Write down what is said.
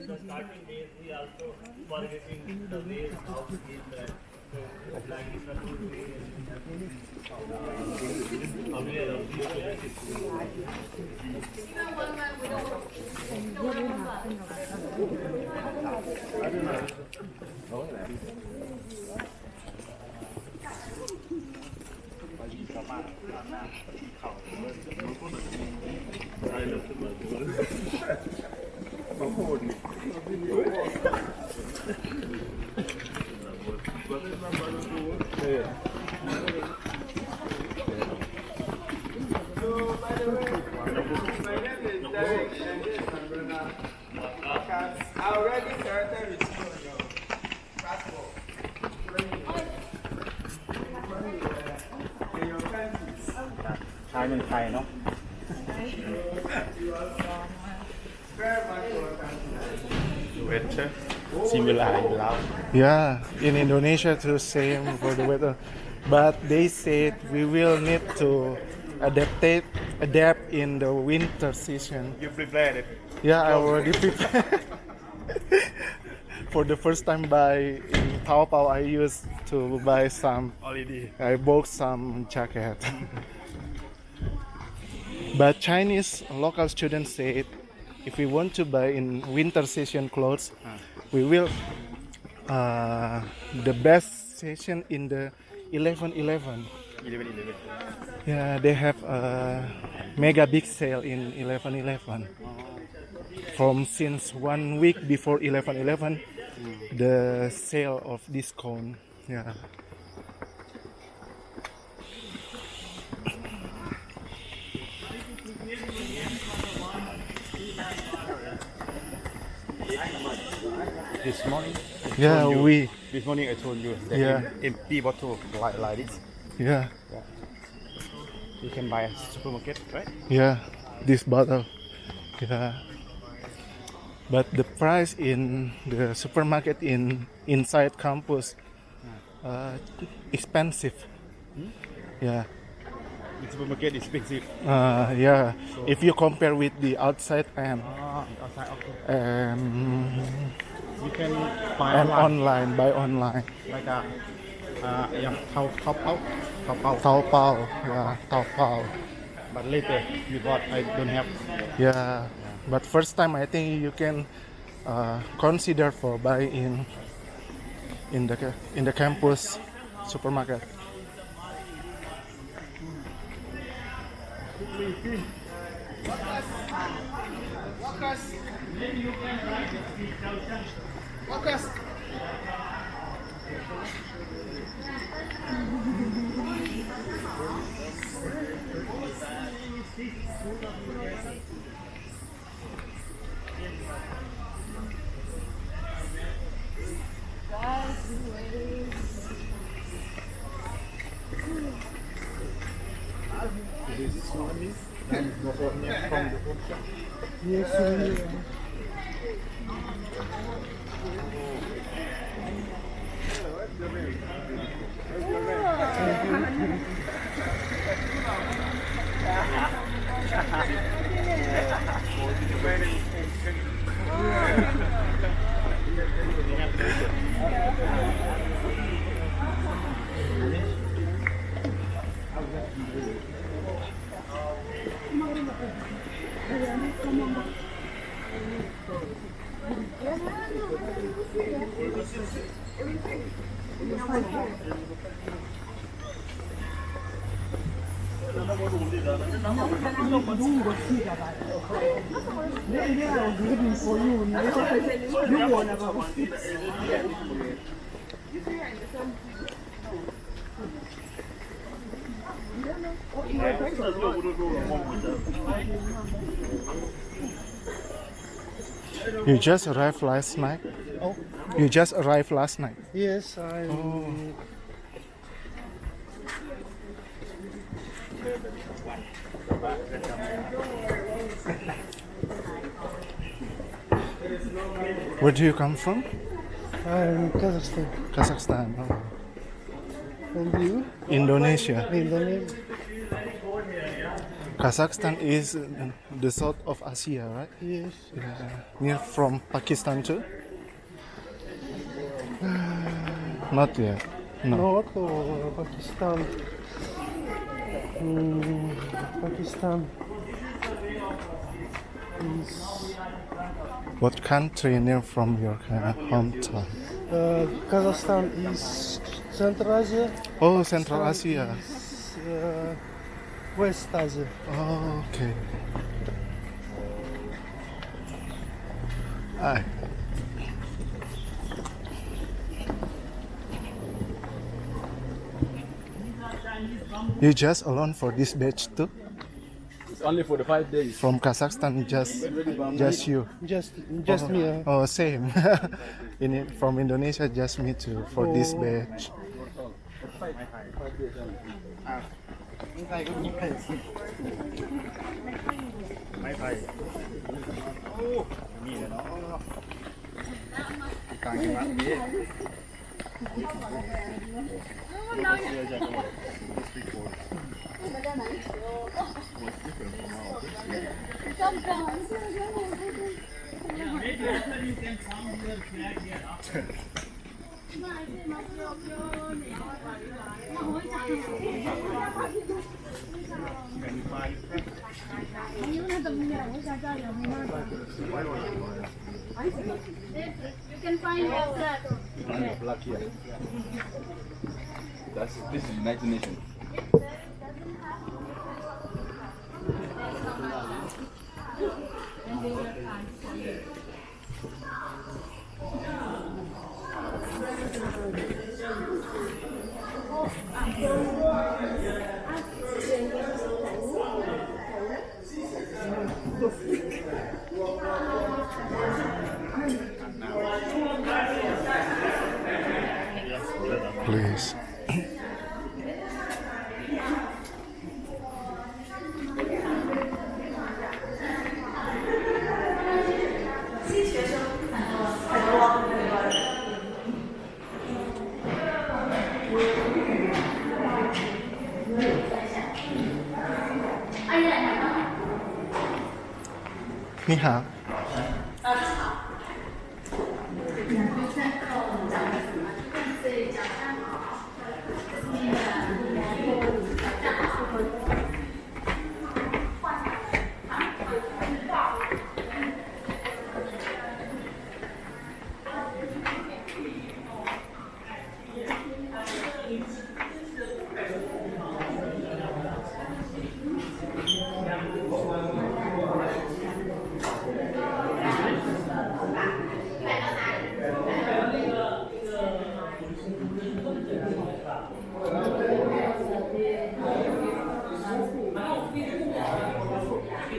the starting days, we also forgetting the ways how to give that. So, like in the good way, aware of these I already started with your passport. In your country. ชายเมืองไทยเนาะ Very much welcome. เวทเชอร์ซิมิลาอยู่แล้ว Yeah, in Indonesia too, same for the weather. But they said we will need to adapt in the winter season. You prepared it Yeah, I already prepared. For the first time in Taobao, I used to buy some. already I bought some jacket. But Chinese local students said if we want to buy in winter season clothes, we will the best season in the 11/11. 11 Yeah, they have a mega big sale in 11/11. From since 1 week before 11/11, the sale of discount. Yeah. this morning Yeah, this morning I told you that Yeah. empty bottle like this yeah, you can buy at supermarket, right? yeah, this bottle. Yeah. But the price in the supermarket inside campus expensive. Yeah. The supermarket is expensive. Yeah. If you compare with the outside Outside, okay. and You can buy and online, buy online. like a yeah, Taobao. Taobao. Yeah, Taobao. But later you thought I don't have. Yeah. But first time I think you can consider for buy in the campus supermarket. You just arrived last night? Oh, You just arrived last night? yes, I. Where do you come from? I'm Kazakhstan. Kazakhstan. Oh. And you? Indonesia. Indonesia. Kazakhstan is the south of Asia, right? Yes. Near from Pakistan too? Not yet. No. North or Pakistan. Pakistan is What country near from your hometown? Kazakhstan is Central Asia. Oh, Central Asia. Is, West Asia. Oh, okay. Hi. You just alone for this batch too? It's only for the 5 days. From Kazakhstan, just you. Just me. Oh, same. From Indonesia, just me too for this batch. Maybe after you can found your flag here after. You can find your flag. Find your flag here. This is United Nations. Please. Ni hao.